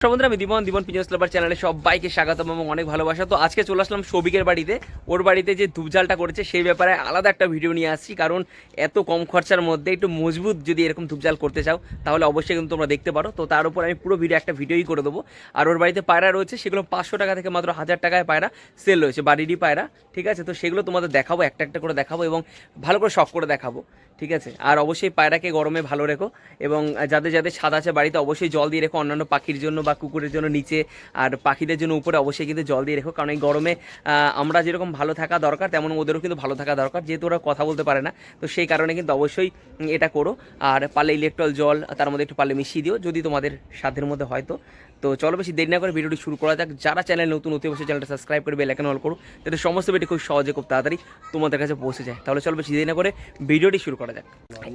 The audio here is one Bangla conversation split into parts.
বন্ধুরা, আমি দীপন পিজন্স লাভার চ্যানেলে সবাইকে স্বাগতম এবং অনেক ভালোবাসা। তো আজকে চলে আসলাম সৌভিকের বাড়িতে। ওর বাড়িতে যে ধূপঝালটা করেছে সেই ব্যাপারে আলাদা একটা ভিডিও নিয়ে আসছি, কারণ এত কম খরচার মধ্যে একটু মজবুত যদি এরকম ধূপঝাল করতে চাও তাহলে অবশ্যই কিন্তু তোমরা দেখতে পারো। তো তার উপর আমি পুরো একটা ভিডিওই করে দেবো। আর ওর বাড়িতে পায়রা রয়েছে, সেগুলো 500 টাকা থেকে মাত্র 1000 টাকায় পায়রা সেল রয়েছে, বাড়িরই পায়রা। ঠিক আছে, তো সেগুলো তোমাদের দেখাবো, একটা একটা করে দেখাবো এবং ভালো করে শখ করে দেখাবো। ঠিক আছে, আর অবশ্যই পায়রাকে গরমে ভালো রেখো এবং যাদের যাদের ছাদ আছে বাড়িতে অবশ্যই জল দিয়ে রেখো, অন্যান্য পাখির জন্য বা কুকুরের জন্য নিচে, আর পাখিদের জন্য উপরে অবশ্যই কিন্তু জল দিয়ে রেখো। কারণ এই গরমে আমরা যেরকম ভালো থাকা দরকার তেমন ওদেরও কিন্তু ভালো থাকা দরকার, যেহেতু ওরা কথা বলতে পারে না। তো সেই কারণে কিন্তু অবশ্যই এটা করো। আর পারলে ইলেকট্রল জল তার মধ্যে একটু পারলে মিশিয়ে দিও যদি তোমাদের সাধ্যের মধ্যে হয়। তো চলো বেশি দেরি না করে ভিডিওটি শুরু করা যাক। যারা চ্যানেল নতুন অবশ্যই চ্যানেলটা সাবস্ক্রাইব করে বেল আইকন অল করো, যাতে সমস্ত ভিডিও খুব সহজে খুব তাড়াতাড়ি তোমাদের কাছে পৌঁছে যায়। তাহলে চলো বেশি দেরি না করে ভিডিওটি শুরু করা যাক।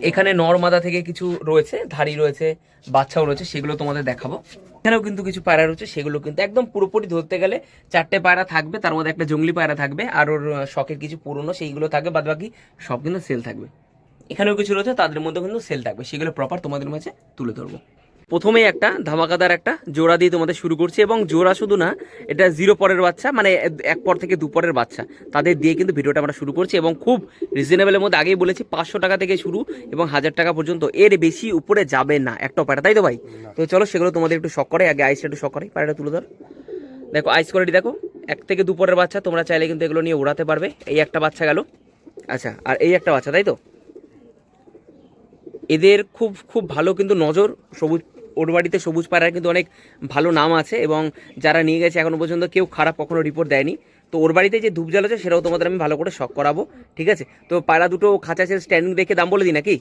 এখানে নরমাদা থেকে কিছু রয়েছে, ধাড়ি রয়েছে, বাচ্চাও রয়েছে, সেগুলো তোমাদের দেখাবো। এখানেও কিন্তু কিছু পায়রা রয়েছে, সেগুলো কিন্তু একদম পুরোপুরি ধরতে গেলে 4টে পায়রা থাকবে, তার মধ্যে একটা জঙ্গলি পায়রা থাকবে আর ওর শখের কিছু পুরনো সেইগুলো থাকবে, বাদ বাকি সব কিন্তু সেল থাকবে। এখানেও কিছু রয়েছে, তাদের মধ্যে কিন্তু সেল থাকবে, সেগুলো প্রপার তোমাদের মাঝে তুলে ধরবো। প্রথমেই একটা ধামাকাদার একটা জোড়া দিয়ে তোমাদের শুরু করছি, এবং জোড়া শুধু না, এটা 0 পরের বাচ্চা, মানে 1 পর থেকে 2 পরের বাচ্চা, তাদের দিয়ে কিন্তু ভিডিওটা আমরা শুরু করছি। এবং খুব রিজনেবলের মধ্যে, আগেই বলেছি 500 টাকা থেকে শুরু এবং 1000 টাকা পর্যন্ত, এর বেশি উপরে যাবে না একটা পায়রা, তাই তো ভাই? তো চলো সেগুলো তোমাদের একটু শখ করে, আগে আইসটা একটু শখ করে পায়রাটা তুলে ধর। দেখো আইস কোয়ালিটি দেখো, 1 থেকে 2 পরের বাচ্চা, তোমরা চাইলে কিন্তু এগুলো নিয়ে উড়াতে পারবে। এই একটা বাচ্চা গেল, আচ্ছা, আর এই একটা বাচ্চা, তাই তো? এদের খুব খুব ভালো কিন্তু নজর, সবুজ ওর বাড়িতে সবুজ পায়রার কিন্তু অনেক ভালো নাম আছে, এবং যারা নিয়ে গেছে এখনো পর্যন্ত কেউ খারাপ কখনো রিপোর্ট দেয়নি। তো ওর বাড়িতে যে ধূপজাল আছে সেটাও তোমাদের আমি ভালো করে শখ করাবো। ঠিক আছে, তো পায়রা দুটো খাঁচা স্ট্যান্ডিং দেখে দাম বলে দিই নাকি?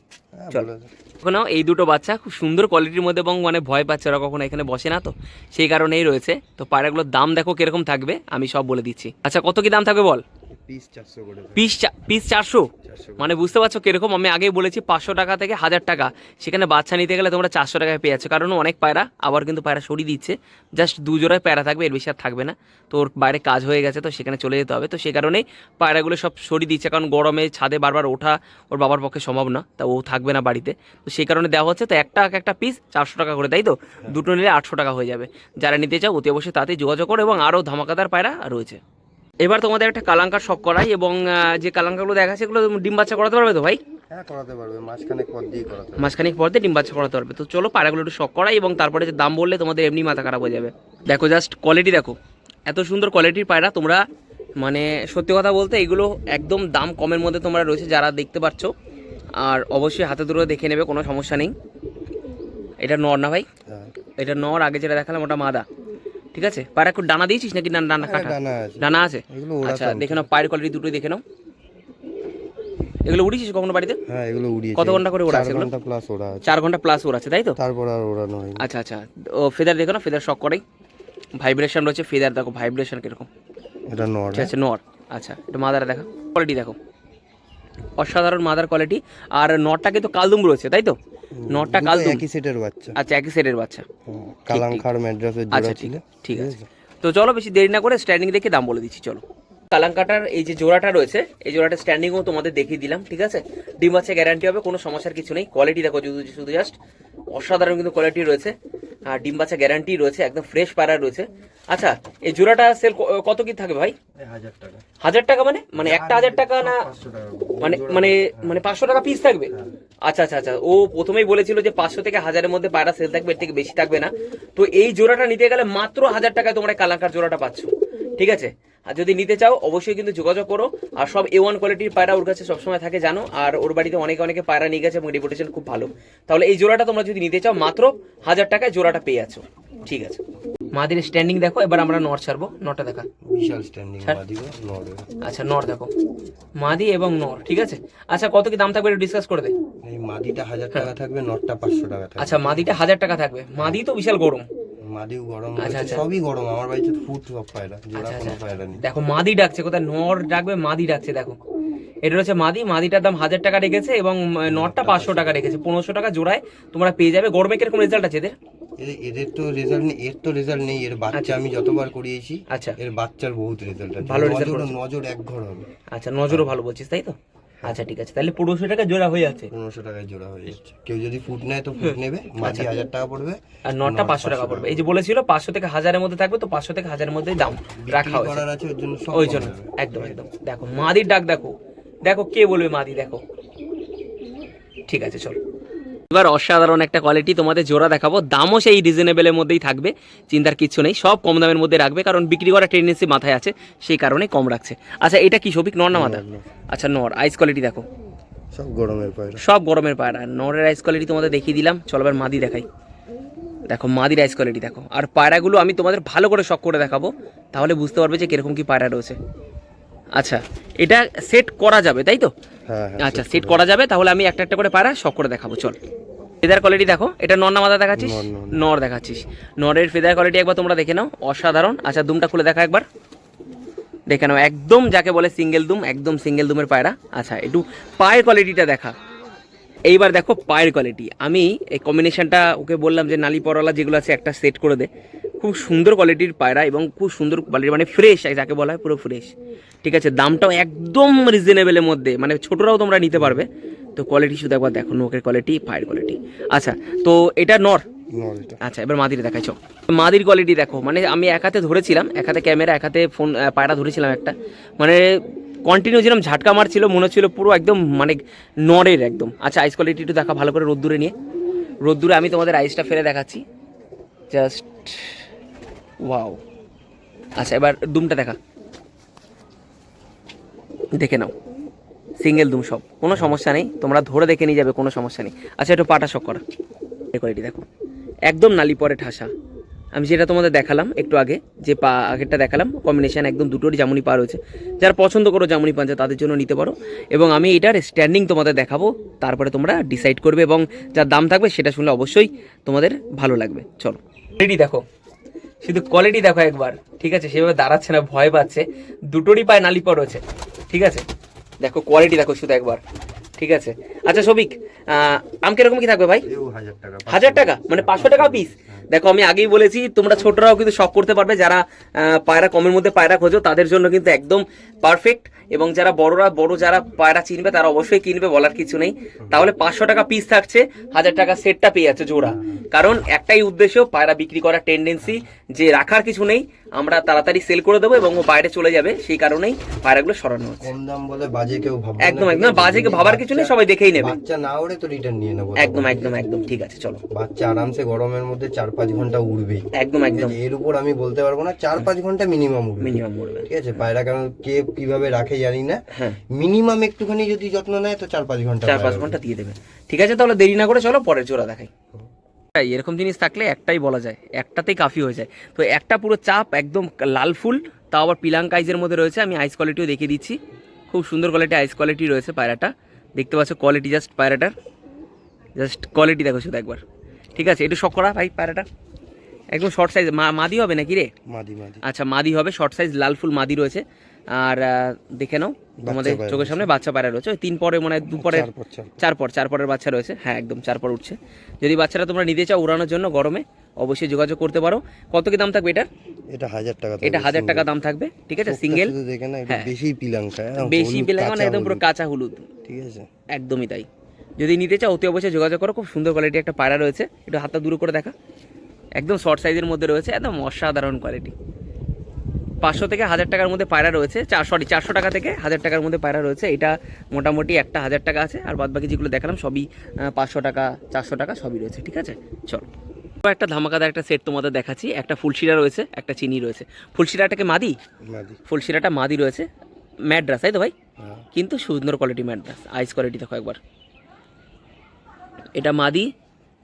চলো, ওখানে এই দুটো বাচ্চা খুব সুন্দর কোয়ালিটির মধ্যে, এবং মানে ভয় পাচ্ছে ওরা, কখনো এখানে বসে না, তো সেই কারণেই রয়েছে। তো পায়রাগুলোর দাম দেখো কিরকম থাকবে, আমি সব বলে দিচ্ছি। আচ্ছা, কত কি দাম থাকবে বল? পিস 400, মানে বুঝতে পারছো কিরকম। আমি আগেই বলেছি 500 টাকা থেকে 1000 টাকা, সেখানে বাচ্চা নিতে গেলে তোমরা 400 টাকায় পেয়ে যাচ্ছ। কারণ অনেক পায়রা আবার কিন্তু পায়রা সরিয়ে দিচ্ছে, জাস্ট 2 জোড়ায় পায়রা থাকবে, এর বেশি আর থাকবে না। তো ওর বাইরে কাজ হয়ে গেছে, তো সেখানে চলে যেতে হবে। তো সেই কারণেই পায়রাগুলো সব সরিয়ে দিচ্ছে, কারণ গরমে ছাদে বারবার ওঠা ওর বাবার পক্ষে সম্ভব না, তা ও থাকবে না বাড়িতে। তো সেই কারণে দেওয়া হচ্ছে। তো একটা পিস 400 টাকা করে, তাই তো? দুটো নিলে 800 টাকা হয়ে যাবে। যারা নিতে চাও অতি অবশ্যই তাতেই যোগাযোগ করো, এবং আরও ধামাকাদার পায়রা রয়েছে। এবার তোমাদের একটা কালাঙ্কার শখ করাই, এবং যে কালাঙ্কারগুলো দেখা সেগুলো ডিম বাচ্চা করাতে পারবে তো ভাই? হ্যাঁ, করাতে পারবে, মাসখানেক পর দিয়ে ডিম বাচ্চা করাতে পারবে। তো চলো পায়রাগুলো একটু শখ করাই, এবং তারপরে যে দাম বললে তোমাদের এমনি মাথা খারাপ হয়ে যাবে। দেখো জাস্ট কোয়ালিটি দেখো, এত সুন্দর কোয়ালিটির পায়রা। তোমরা মানে সত্যি কথা বলতে এগুলো একদম দাম কমের মধ্যে তোমরা রয়েছে, যারা দেখতে পাচ্ছ। আর অবশ্যই হাতে ধরে দেখে নেবে, কোনো সমস্যা নেই। এটা নর না ভাই? এটা নর, আগে যেটা দেখালাম ওটা মাদা। ঠিক আছে, পায়রা একটু ডানা দিয়েছিস নাকি? ডানা কাটা? ডানা আছে। আচ্ছা, দেখে নাও পায়ের কোয়ালিটি দুটোই দেখে নাও। এগুলো উড়িয়েছিস কখনো বাড়িতে? হ্যাঁ, এগুলো উড়িয়েছি। কত ঘন্টা করে ওড়া আছে? 4 ঘন্টা প্লাস ওড়া আছে। 4 ঘন্টা প্লাস ওড়া আছে, তাই তো? তারপর আর ওড়ানো হয়নি। আচ্ছা আচ্ছা, ও ফেদার দেখো না, ফেদার শক করেই, ভাইব্রেশন রয়েছে, ফেদার দেখো ভাইব্রেশন কিরকম। এটা নর। ঠিক আছে, নর। আচ্ছা, এটা মাদার দেখা, কোয়ালিটি দেখো, অসাধারণ মাদার কোয়ালিটি। আর নরটা কিন্তু কালদুম রয়েছে, তাই তো? নরটা কালদুম, একই সেটের বাচ্চা। আচ্ছা, একই সেটের বাচ্চা, কালাঙ্কার ম্যাড্রাসের জোড়া ছিল। ঠিক আছে, তো চলো বেশি দেরি না করে স্ট্যান্ডিং দেখে দাম বলে দিচ্ছি। চলো, কালাঙ্কাটার এই যে জোড়াটা রয়েছে, এই জোড়াটা স্ট্যান্ডিংও তোমাদের দেখিয়ে দিলাম। ঠিক আছে, ডিম বাচ্চা গ্যারান্টি হবে, কোনো সমস্যার কিছু নেই। কোয়ালিটি দেখো শুধু জাস্ট অসাধারণ কিন্তু কোয়ালিটি রয়েছে, আর ডিম বাচ্চা গ্যারান্টি রয়েছে, একদম ফ্রেশ পায়রা রয়েছে। আচ্ছা, এই জোড়াটা সেল কত কি থাকবে ভাই? 1000 টাকা, মানে একটা 1000 টাকা না, মানে 500 টাকা পিস থাকবে? আচ্ছা আচ্ছা আচ্ছা, ও প্রথমেই বলেছিল যে 500 থেকে 1000-এর মধ্যে পায়রা সেল থাকবে, এর থেকে বেশি থাকবে না। তো এই জোড়াটা নিতে গেলে মাত্র 1000 টাকায় তোমরা কালাঙ্কার জোড়াটা পাচ্ছ। ঠিক আছে, আর যদি নিতে চাও অবশ্যই কিন্তু যোগাযোগ করো। আর সব A1 কোয়ালিটির পায়রা ওর কাছে সবসময় থাকে জানো, আর ওর বাড়িতে অনেকে পায়রা নিয়ে গেছে এবং রেপুটেশন খুব ভালো। তাহলে এই জোড়াটা তোমরা যদি নিতে চাও মাত্র 1000 টাকায় জোড়াটা পেয়ে যাচ্ছ। ঠিক আছে, মাদির স্ট্যান্ডিং দেখো। এবার আমরা নর ছাড়বো, নরটা দেখা, বিশাল স্ট্যান্ডিং মাদি নর। আচ্ছা, নর দেখো, মাদি এবং নর। ঠিক আছে, আচ্ছা কত কি দাম থাকবে একটু ডিসকাস করে দে। এই মাদিটা 1000 টাকা থাকবে, নরটা 500 টাকা থাকবে। আচ্ছা, মাদিটা 1000 টাকা থাকবে। মাদি তো বিশাল গরম, মাদিও গরম, আচ্ছা আচ্ছা, সবই গরম। আমার বাড়িতে ফুট সব পায়রা, জোড়া কোনো পায়রা নেই। দেখো মাদি ডাকছে, কোথায় নর ডাকবে, মাদি ডাকছে। দেখো এটা হচ্ছে মাদি, মাদিটার দাম 1000 টাকা রেখেছে, এবং নরটা 500 টাকা রেখেছে, 1500 টাকা জোড়ায় তোমরা পেয়ে যাবে। গরমে কিরকম রেজাল্ট আছে এদের? এদের তো রেজাল্ট নেই, এর তো রেজাল্ট নেই। এর বাচ্চা আমি যতবার করিয়েছি, আচ্ছা, এর বাচ্চার বহুত রেজাল্ট আছে, ভালো রেজাল্ট। নজর এক ঘর হবে। আচ্ছা, নজরও ভালো বলছিস, তাই তো? আচ্ছা ঠিক আছে, তাহলে 1500 টাকা জোড়া হয়ে যাচ্ছে। 1500 টাকায় জোড়া হয়ে যাচ্ছে। কেউ যদি ফুট নেয় তো ফুট নেবে, মাঝি 1000 টাকা পড়বে আর নটটা 500 টাকা পড়বে। এই যে বলেছিল 500 থেকে 1000-এর মধ্যে থাকবে, তো 500 থেকে 1000-এর মধ্যেই দাম রাখা হয়েছে। করার আছে ওর জন্য সব ওই জন্য একদম একদম। দেখো মাদির ডাক দেখো, দেখো কে বলবে মাদি দেখো। ঠিক আছে চল, এবার অসাধারণ একটা কোয়ালিটি তোমাদের জোড়া দেখাবো, দামও সেই রিজনেবলের মধ্যেই থাকবে, চিন্তার কিছু নেই, সব কম দামের মধ্যে রাখবে, কারণ বিক্রি করার টেন্ডেন্সি মাথায় আছে, সেই কারণে কম রাখছে। আচ্ছা এটা কি সবিক, নর না মাদা? আচ্ছা নর, আইস কোয়ালিটি দেখো, সব গরমের পায়রা, সব গরমের পায়রা। নরের আইস কোয়ালিটি তোমাদের দেখিয়ে দিলাম, চলো এবার মাদি দেখাই। দেখো মাদির আইস কোয়ালিটি দেখো, আর পায়রাগুলো আমি তোমাদের ভালো করে শখ করে দেখাবো, তাহলে বুঝতে পারবে যে কিরকম কি পায়রা রয়েছে। আচ্ছা এটা সেট করা যাবে তাই তো? হ্যাঁ আচ্ছা সেট করা যাবে, তাহলে আমি একটা একটা করে পায়রা শখ করে দেখাবো। চল ফেদার কোয়ালিটি দেখো, এটা নর না মাদা দেখাচ্ছিস? নর দেখাচ্ছিস। নরের ফেদার কোয়ালিটি একবার তোমরা দেখে নাও, অসাধারণ। আচ্ছা দুমটা খুলে দেখা একবার, দেখে নাও, একদম যাকে বলে সিঙ্গেল দুম, একদম সিঙ্গেল দুমের পায়রা। আচ্ছা একটু পায়ের কোয়ালিটিটা দেখা, এইবার দেখো পায়ের কোয়ালিটি। আমি এই কম্বিনেশনটা ওকে বললাম যে নালি পরওয়ালা যেগুলো আছে একটা সেট করে দে, খুব সুন্দর কোয়ালিটির পায়রা এবং খুব সুন্দর কোয়ালিটির, মানে ফ্রেশ যাকে বলা হয়, পুরো ফ্রেশ। ঠিক আছে, দামটাও একদম রিজনেবলের মধ্যে, মানে ছোটরাও তোমরা নিতে পারবে। তো কোয়ালিটি শুধু একবার দেখো, নোকের কোয়ালিটি, পায়ের কোয়ালিটি। আচ্ছা তো এটা নর। আচ্ছা এবার মাদির দেখাইছ, মাদির কোয়ালিটি দেখো, মানে আমি এক হাতে ধরেছিলাম, এক হাতে ক্যামেরা, এক হাতে ফোন, পায়রা ধরেছিলাম একটা, মানে কন্টিনিউ যেরকম ঝাটকা মারছিল, মনে হচ্ছিল পুরো একদম মানে নরের একদম। আচ্ছা আইস কোয়ালিটি একটু দেখা ভালো করে রোদ্দুরে নিয়ে, রোদ্দুরে আমি তোমাদের আইসটা ফেলে দেখাচ্ছি, জাস্ট ওয়াও। আচ্ছা এবার দুমটা দেখা, দেখে নাও, সিঙ্গেল দুম, সব কোনো সমস্যা নেই, তোমরা ধরে দেখে নিয়ে যাবে, কোনো সমস্যা নেই। আচ্ছা একটু পাটা শক করা, এই কোয়ালিটি দেখো, একদম নালি পরে ঠাসা। আমি যেটা তোমাদের দেখালাম একটু আগে, যে পা আগেরটা দেখালাম, কম্বিনেশান একদম দুটোরই জামুনি পা রয়েছে, যারা পছন্দ করো জামুনি পাঞ্জা তাদের জন্য নিতে পারো। এবং আমি এটার স্ট্যান্ডিং তোমাদের দেখাবো, তারপরে তোমরা ডিসাইড করবে, এবং যার দাম থাকবে সেটা শুনলে অবশ্যই তোমাদের ভালো লাগবে। চলো কোয়ালিটি দেখো, শুধু কোয়ালিটি দেখো একবার। ঠিক আছে, সেভাবে দাঁড়াচ্ছে না, ভয় পাচ্ছে, দুটোরই পায়ে নালি পা রয়েছে। ঠিক আছে দেখো কোয়ালিটি দেখো শুধু একবার। ঠিক আছে আচ্ছা সবিক, দাম কিরকম কি থাকবে ভাই? 1000 টাকা, মানে 500 টাকা পিস। দেখো আমি আগেই বলেছি, তোমরা ছোটরাও কিন্তু শখ করতে পারবে, যারা পায়রা কমের মধ্যে পায়রা খোঁজো তাদের জন্য কিন্তু একদম পারফেক্ট। এবং যারা বড় যারা পায়রা চিনবে তারা অবশ্যই কিনবে, বলার কিছু নেই। তাহলে 500 টাকা পিস থাকছে, 1000 টাকা সেটটা পেয়ে যাচ্ছে জোড়া। কারণ একটাই উদ্দেশ্য, পায়রা বিক্রি করার টেন্ডেন্সি, যে রাখার কিছু নেই, আমরা তাড়াতাড়ি সেল করে দেবো এবং ও বাইরে চলে যাবে, সেই কারণেই পায়রাগুলো সরানো হচ্ছে। কম দাম বলে বাজে কেউ ভাববে না, একদম একদম, বাজে ভাবার কিছু নেই, সবাই দেখেই নেবে। বাচ্চা না ওড়ে তো রিটার্ন নিয়ে নেবো, একদম একদম একদম। ঠিক আছে চলো, বাচ্চা আরামসে গরমের মধ্যে 4-5 ঘন্টা উড়বেই, একদম একদম, এর উপর আমি বলতে পারবো না, 4-5 ঘন্টা মিনিমাম উড়বে, মিনিমাম উড়বে। ঠিক আছে। পায়রা কারণ কে কিভাবে রাখে জানি না, হ্যাঁ মিনিমাম একটুখানি যদি যত্ন নেয় তো 4-5 ঘন্টা, 4-5 ঘন্টা দিয়ে দেবে। ঠিক আছে তাহলে দেরি না করে চলো পরের জোড়া দেখাই। এরকম জিনিস থাকলে একটাই বলা যায়, একটাতেই কাফি হয়ে যায়। তো একটা পুরো চাপ একদম লাল ফুল, তাও আবার পিলাঙ্ক আইজের মধ্যে রয়েছে। আমি আইস কোয়ালিটিও দেখিয়ে দিচ্ছি, খুব সুন্দর কোয়ালিটি আইস কোয়ালিটি রয়েছে পায়রাটা, দেখতে পাচ্ছ কোয়ালিটি, জাস্ট পায়রাটার জাস্ট কোয়ালিটি দেখো শুধু একবার। ঠিক আছে একটু শখ করা ভাই, পায়রাটা একদম শর্ট সাইজ, মাদি হবে নাকি রে? মাদি। আচ্ছা মাদি হবে, শর্ট সাইজ লাল ফুল মাদি রয়েছে। আর দেখে নাও তোমাদের চোখের সামনে বাচ্চা পায়রা রয়েছে, ওই 3 পরে মানে 2 পরে 4 পরের বাচ্চা রয়েছে। হ্যাঁ একদম 4 পর উঠছে। যদি বাচ্চারা তোমরা নিতে চাও উড়ানোর জন্য গরমে, অবশ্যই যোগাযোগ করতে পারো। কত কি দাম থাকবে এটার? এটা 1000 টাকা, এটা 1000 টাকা দাম থাকবে। ঠিক আছে সিঙ্গেল, দেখে না এটা বেশি পিলাঙ্কা, বেশি পিলাঙ্কা, মানে একদম পুরো কাঁচা হলুদ। ঠিক আছে একদমই তাই, যদি নিতে চাও অতি অবশ্যই যোগাযোগ করো। খুব সুন্দর কোয়ালিটি একটা পায়রা রয়েছে, একটু হাতটা দূর করে দেখা, একদম শর্ট সাইজের মধ্যে রয়েছে, একদম অসাধারণ কোয়ালিটি। 500 থেকে 1000 টাকার মধ্যে পায়রা রয়েছে, 400 টাকা থেকে 1000 টাকার মধ্যে পায়রা রয়েছে। এটা মোটামুটি একটা 1000 টাকা আছে, আর বাদ বাকি যেগুলো দেখালাম সবই 500 টাকা 400 টাকা সবই রয়েছে। ঠিক আছে চলো একটা ধামাকাদার একটা সেট তোমাদের দেখাচ্ছি। একটা ফুলশিরা রয়েছে, একটা চিনি রয়েছে। ফুলশিরাটাকে মাদি, ফুলশিরাটা মাদি রয়েছে, ম্যাড্রাস তাই তো ভাই? কিন্তু সুন্দর কোয়ালিটি ম্যাড্রাস, আইস কোয়ালিটি দেখো একবার। এটা মাদি,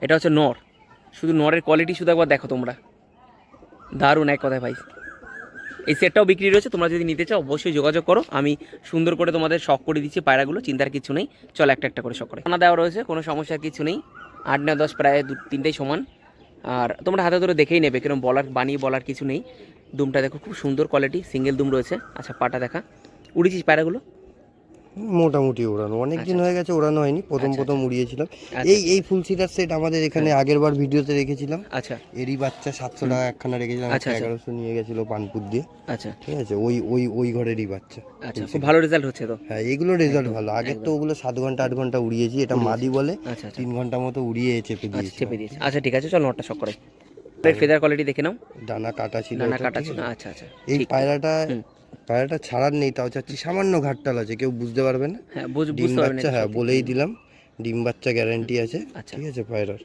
এটা হচ্ছে নর, শুধু নরের কোয়ালিটি শুধু একবার দেখো তোমরা, দারুণ এক কথায় ভাই। এই সেটটাও বিক্রি রয়েছে, তোমরা যদি নিতে চাও অবশ্যই যোগাযোগ করো। আমি সুন্দর করে তোমাদের শখ করে দিচ্ছি পায়রাগুলো, চিন্তার কিছু নেই। চলো একটা একটা করে শখ করে খানা দেওয়া রয়েছে, কোনো সমস্যার কিছু নেই। 8, 9, 10 প্রায় 2-3টাই সমান। আর তোমরা হাতে ধরে দেখেই নেবে, কিরকম বানিয়ে বলার কিছু নেই। দুমটা দেখো খুব সুন্দর কোয়ালিটি, সিঙ্গেল দুম রয়েছে। আচ্ছা পাটা দেখা, উড়েছিস পায়রাগুলো? মোটামুটি ওড়ানো, অনেক দিন হয়ে গেছে ওড়ানো হয়নি, প্রথম উড়িয়েছিলাম। এই ফুল সিটার সেট আমাদের এখানে আগের বার ভিডিওতে রেখেছিলাম। আচ্ছা এরই বাচ্চা 700 টাকা একখানা রেখেছিলাম, 1100 নিয়ে গেছিল পানপুর দিয়ে। আচ্ছা ঠিক আছে, ওই ঘরেরই বাচ্চা। আচ্ছা, খুব ভালো রেজাল্ট হচ্ছে তো। হ্যাঁ, এগুলো রেজাল্ট ভালো। আগের তো ওগুলো 7 ঘন্টা 8 ঘন্টা উড়িয়েছি, এটা মাদি বলে। আচ্ছা আচ্ছা 3 ঘন্টা মতো উড়িয়ে চেপে দিয়েছি। চেপে দিয়েছে। আচ্ছা ঠিক আছে, চল নটটা শক করে। ফেদার কোয়ালিটি দেখে নাও। ডানা কাটা ছিল, নানা এটা, কাটা ঠিক ছিল। আছে? আচ্ছা আচ্ছা এই ঠিক। পায়রাটা ছাড়ার নেই, তাও চাচ্ছি সামান্য ঘাটটাল আছে, কেউ বুঝতে পারবে না। হ্যাঁ ডিম বুঝতে পারবেন। বাচ্চা, হ্যাঁ বলেই দিলাম, ডিম বাচ্চা গ্যারান্টি আছে। আচ্ছা ঠিক আছে, পায়রার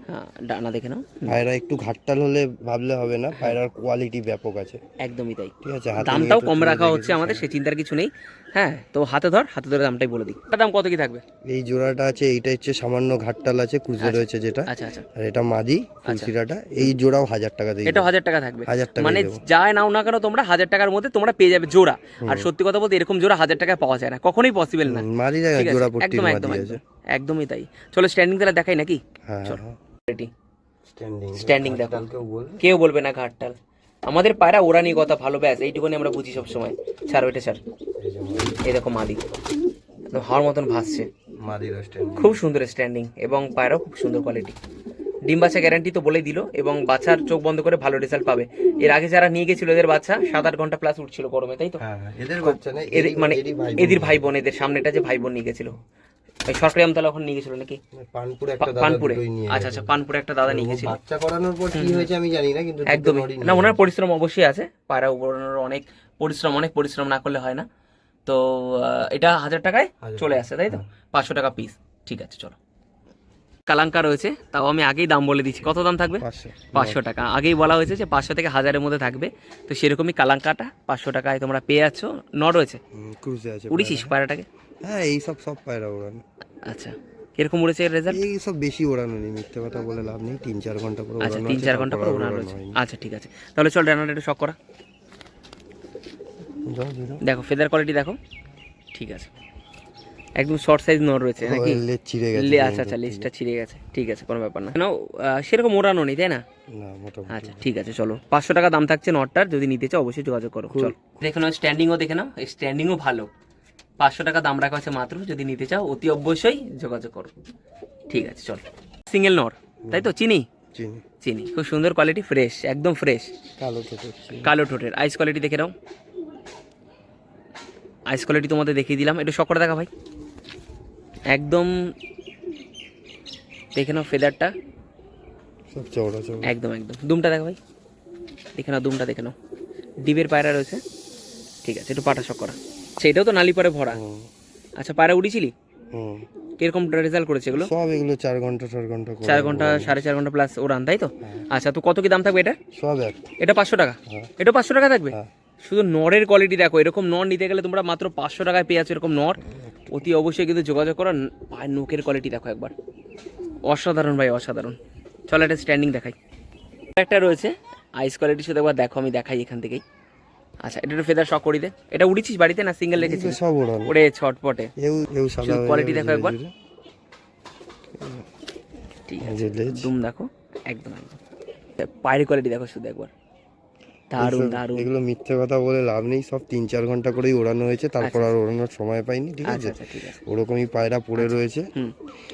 হ্যাঁ ডানা দেখে নাও। পায়রা একটু ঘাটটাল হলে ভাবলে হবে না, পায়রার কোয়ালিটি ব্যাপক আছে। একদমই তাই। ঠিক আছে, হাতে দামটাও নিয়ে তো কম চলে রাখা দেখেছি। হচ্ছে আমাদের, সে চিন্তার কিছু নেই। হ্যাঁ তো হাতে ধরে দামটাই বলে দিই। দাম কত কি থাকবে? এই জোড়াটা আছে, এইটা হচ্ছে সামান্য ঘাটটাল আছে, ক্রুজে রয়েছে যেটা। আচ্ছা আচ্ছা আর এটা মাদি ফুলসিরাটা, এই জোড়াও 1000 টাকা দিয়ে এটা 1000 টাকা থাকবে। 1000 টাকা মানে দেবো। যাই নাও না কেন তোমরা 1000 টাকার মধ্যে তোমরা পেয়ে যাবে জোড়া। আর সত্যি কথা বলতে এরকম জোড়া 1000 টাকায় পাওয়া যায় না, কখনোই পসিবল না। মাদি জায়গা ঠিক আছে? জোড়া পট্টির একদম মাদি আছে। একদমই তাই। চলো স্ট্যান্ডিং তাহলে দেখাই নাকি? হ্যাঁ চলো হ্যাঁ, রেডি। স্ট্যান্ডিং স্ট্যান্ডিং দেখো, কেউ বলবে কেউ বলবে না ঘাটটাল। আমাদের পায়রা ওরানি কথা ভালো, ব্যাস এইটুকুনি আমরা বুঝি সব সময়। ছাড় ওইটা ছাড়। এই দেখো মাদি একদম হাওয়ার মতন ভাসছে, মাদির স্ট্যান্ডিং খুব সুন্দর স্ট্যান্ডিং এবং পায়রাও খুব সুন্দর কোয়ালিটি। ডিম বাচ্চা গ্যারান্টি তো বলেই দিল, এবং বাচ্চার চোখ বন্ধ করে ভালো রেজাল্ট পাবে। এর আগে যারা নিয়ে গেছিল এদের বাচ্চা 7-8 ঘন্টা প্লাস উঠছিল গরমে, তাই তো? হ্যাঁ হ্যাঁ, এদের বাচ্চা না, মানে এদের ভাই বোন, এদের সামনেটা যে ভাই বোন নিয়ে গেছিল, ওই সরকারি আমতলা ওখানে নিয়ে গেছিল নাকি? পানপুরে একটা দাদা পানপুরে। দুটোই নিয়ে আচ্ছা আচ্ছা, পানপুরে একটা দাদা নিয়ে গেছিল। বাচ্চা করানোর পর কি হয়েছে আমি জানি না, কিন্তু দুটো একদমই নরই না, নিয়ে ওনার পরিশ্রম অবশ্যই আছে, পায়রা উড়ানোর অনেক পরিশ্রম না করলে হয় না। তো এটা 1000 টাকায় চলে আসছে, তাই তো? 500 টাকা পিস। ঠিক আছে চলো। কালাঙ্কা রয়েছে, তাও আমি আগেই দাম বলে দিচ্ছি। কত দাম থাকবে? 500 টাকা। আগেই বলা হয়েছে যে 500 থেকে 1000-এর মধ্যে থাকবে। তো সেরকমই কালাঙ্কাটা 500 টাকায় তোমরা পেয়ে যাচ্ছ। ন রয়েছে, ক্রুজে আছে। উড়িছিস পায়রাটাকে? হ্যাঁ, এই সব পায়রা ওড়ানো। আচ্ছা, কিরকম উড়েছে এর রেজাল্ট? এই সব বেশি ওড়ানো নেই, মিথ্যে কথা বলে লাভ নেই, 3-4 ঘন্টা করে আচ্ছা ওড়ানো 3-4 ঘন্টা পরে উড়ানো রয়েছে। আচ্ছা ঠিক আছে, তাহলে চল ডানাটা একটু শক করা। দেখো ফেদার কোয়ালিটি দেখো, ঠিক আছে, একদম শর্ট সাইজ নর রয়েছে নাকি? লেজ ছিঁড়ে গেছে। আচ্ছা আচ্ছা, লেজটা ছিঁড়ে গেছে, ঠিক আছে কোনো ব্যাপার না। কেন সেরকম ওড়ানো নেই তাই না? না, মোটামুটি। আচ্ছা ঠিক আছে চলো, 500 টাকা দাম থাকছে নটটার, যদি নিতে চাও অবশ্যই যোগাযোগ করো। চল দেখে নাও, স্ট্যান্ডিংও দেখে নাও, এই স্ট্যান্ডিংও ভালো। 500 টাকা দাম রাখা হচ্ছে মাত্র, যদি নিতে চাও অতি অবশ্যই যোগাযোগ করো। ঠিক আছে চল। সিঙ্গেল নর, তাই তো? চিনি খুব সুন্দর কোয়ালিটি, ফ্রেশ, একদম ফ্রেশ, কালো ঠোঁটের। আইস কোয়ালিটি দেখে নাও, আইস কোয়ালিটি তোমাদের দেখিয়ে দিলাম। একটু শক করে দেখা ভাই, একদম দেখে নাও ফেদারটা, সব চওড়া। একদম দুমটা দেখো ভাই, দেখে নাও দুমটা দেখে নাও, ডিবের পায়রা রয়েছে। ঠিক আছে, একটু পাটা শক করা। সেটাও তো নালি পরে ভরা। আচ্ছা পায়রা উড়িছিলি? কিরকম রেজাল্ট করেছে এগুলো? সব এগুলো 4 ঘন্টা 4 ঘন্টা 4.5 ঘন্টা প্লাস ওড়ান, তাই তো? আচ্ছা, তো কত কি দাম থাকবে এটা? সব এক। এটা 500 টাকা, এটা 500 টাকা থাকবে। শুধু নরের কোয়ালিটি দেখো, এরকম নর নিতে গেলে তোমরা মাত্র 500 টাকায় পেয়ে যাচ্ছ এরকম নর। অতি অবশ্যই কিন্তু যোগাযোগ করো। পায়ের নোকের কোয়ালিটি দেখো একবার, অসাধারণ ভাই, অসাধারণ। চলো একটা স্ট্যান্ডিং দেখাই। একটা রয়েছে আইস কোয়ালিটি, শুধু একবার দেখো, আমি দেখাই এখান থেকেই। আচ্ছা, এটা একটু ফেদার শক করি দে। এটা উড়িছিস বাড়িতে না সিঙ্গেল রেখেছিস? সব ওড়ানো। ওরে ছটপটে, সাদা কোয়ালিটি দেখো একবার। ঠিক আছে, দুম দেখো, একদম পায়ের কোয়ালিটি দেখো শুধু একবার, দারুণ। এগুলো মিথ্যে কথা বলে লাভ নেই, সব 3-4 ঘন্টা করেই ওড়ানো হয়েছে, তারপর আর ওড়ানোর সময় পাইনি। ঠিক আছে, ওরকমই পায়রা পড়ে রয়েছে।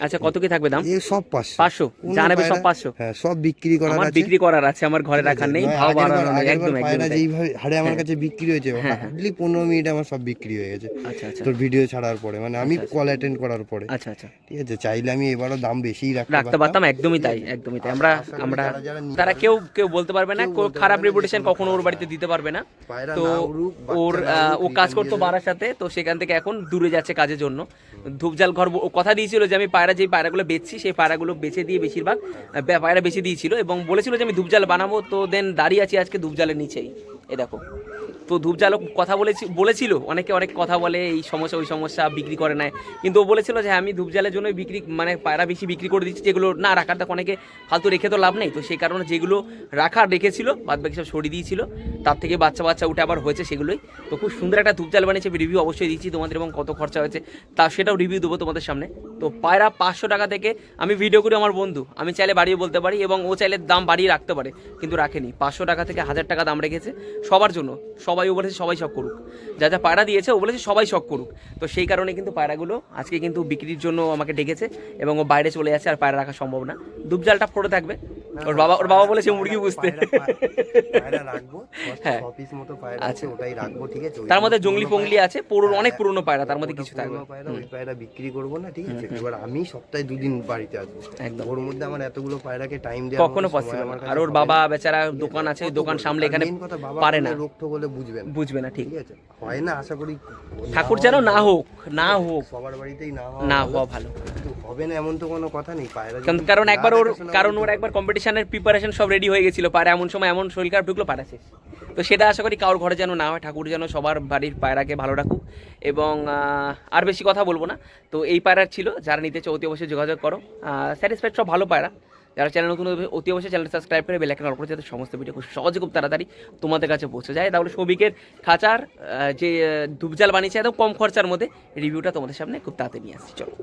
আচ্ছা, কত কি থাকবে দাম? এই সব 500 জানাবে, সব 500। হ্যাঁ, সব বিক্রি করার আছে, বিক্রি করার আছে, আমার ঘরে রাখার নেই, ভাও বাড়ানো নেই, একদম পায়রা যেইভাবে হারে আমার কাছে বিক্রি হয়েছে, হার্ডলি 15 মিনিটে আমার সব বিক্রি হয়ে গেছে। আচ্ছা আচ্ছা, তোর ভিডিও ছাড়ার পরে, মানে আমি কল অ্যাটেন্ড করার পরে। আচ্ছা আচ্ছা, ঠিক আছে, চাইলে আমি এবারও দাম বেশিই রাখতে পারতাম। একদমই তাই। আমরা তারা কেউ বলতে পারবে না, খারাপ রেপুটেশন কখনো ওর বাড়িতে দিতে পারবে না। তো ও কাজ করতো বারাসাতে, তো সেখান থেকে এখন দূরে যাচ্ছে কাজের জন্য। ধূপজাল ঘর কথা দিয়েছিল যে আমি যেই পায়রাগুলো বেচছি সেই পায়রাগুলো বেচে দিয়ে বেশিরভাগ পায়রা বেচে দিয়েছিল, এবং বলেছিল যে আমি ধূপজাল বানাবো। তো দেন দাঁড়িয়ে আছি আজকে ধূপজালের নিচেই, এ দেখো। তো ধূপজালও কথা বলেছিল, অনেকে অনেক কথা বলে, এই সমস্যা ওই সমস্যা, বিক্রি করে নেয়। কিন্তু ও বলেছিল যে আমি ধূপজালের জন্য মানে পায়রা বেশি বিক্রি করে দিচ্ছি, যেগুলো না রাখার, দেখো অনেকে ফালতু রেখে তো লাভ নেই। তো সেই কারণে যেগুলো রাখার রেখেছিল বাদ বাকি সব সরিয়ে দিয়েছিল, তার থেকে বাচ্চা উঠে আবার হয়েছে সেগুলোই। তো খুব সুন্দর একটা ধূপজাল বানিয়েছে, রিভিউ অবশ্যই দিচ্ছি তোমাদের, এবং কত খরচা হয়েছে তা সেটাও রিভিউ দেবো তোমাদের সামনে। তো পায়রা 500 টাকা থেকে আমি ভিডিও করি, আমার বন্ধু, আমি চাইলে বাড়িয়ে বলতে পারি, এবং ও চাইলে দাম বাড়িয়ে রাখতে পারে, কিন্তু রাখেনি। 500 টাকা থেকে 1000 টাকা দাম রেখেছে সবার জন্য, সবাই সবাই ও বলেছে সবাই শখ করুক, যা যা পায়রা দিয়েছে ও বলেছে সবাই শখ করুক। তো সেই কারণে কিন্তু পায়রাগুলো আজকে কিন্তু বিক্রির জন্য আমাকে ডেকেছে এবং ও বাইরে চলে যাচ্ছে, আর পায়রা রাখা সম্ভব না। দুবজালটা পড়ে থাকবে, ওর বাবা বলেছে মুরগি বুঝতে। পায়রা রাখবো, হ্যাঁ। 6 পিস মতো পায়রা আছে, ওটাই রাখবো, ঠিক আছে। তার মধ্যে জঙ্গলি ফঙ্গলি আছে, অনেক পুরনো পায়রা, তার মধ্যে কিছু থাকবে। পায়রা, ওই পায়রা বিক্রি করবো না, ঠিক আছে। এবার আমি সপ্তাহে 2 দিন বাড়িতে আসবো, একদম। ওর মধ্যে আমার এতগুলো পায়রাকে টাইম দেওয়া কখনো পসিবল না। আর ওর বাবা বেচারা দোকান আছে, ওই দোকান সামলে এখানে পারে না, রোগ ঠোক হলে বুঝবে না, ঠিক ঠিক আছে। হয় না, আশা করি ঠাকুর যেন না হোক, না হোক, সবার বাড়িতেই না হওয়া ভালো। কিন্তু হবে না এমন তো কোনো কথা নেই। পায়রা কারণ ওর একবার কম্পিটিশনের প্রিপারেশন সব রেডি হয়ে গেছিল, পায়রা এমন সময় এমন শরীর খারাপ ঢুকলো, পায়রা শেষ। তো সেটা আশা করি কারোর ঘরে যেন না হয়, ঠাকুর যেন সবার বাড়ির পায়রাকে ভালো রাখুক। এবং আর বেশি কথা বলবো না। তো এই পায়রা ছিল, যারা নিতে চাও অতি অবশ্যই যোগাযোগ করো। স্যাটিসফাইড সব ভালো পায়রা। যারা চ্যানেল নতুন অতি অবশ্যই চ্যানেল সাবস্ক্রাইব করে বেল আইকন অন করে, যাতে সমস্ত ভিডিও খুব সহজে খুব তাড়াতাড়ি তোমাদের কাছে পৌঁছে যায়। তাহলে সৌভিকের খাঁচার যে ধূপজাল বানিয়েছে একদম কম খরচার মধ্যে রিভিউটা তোমাদের সামনে খুব তাড়াতাড়ি নিয়ে আসছি। চলো।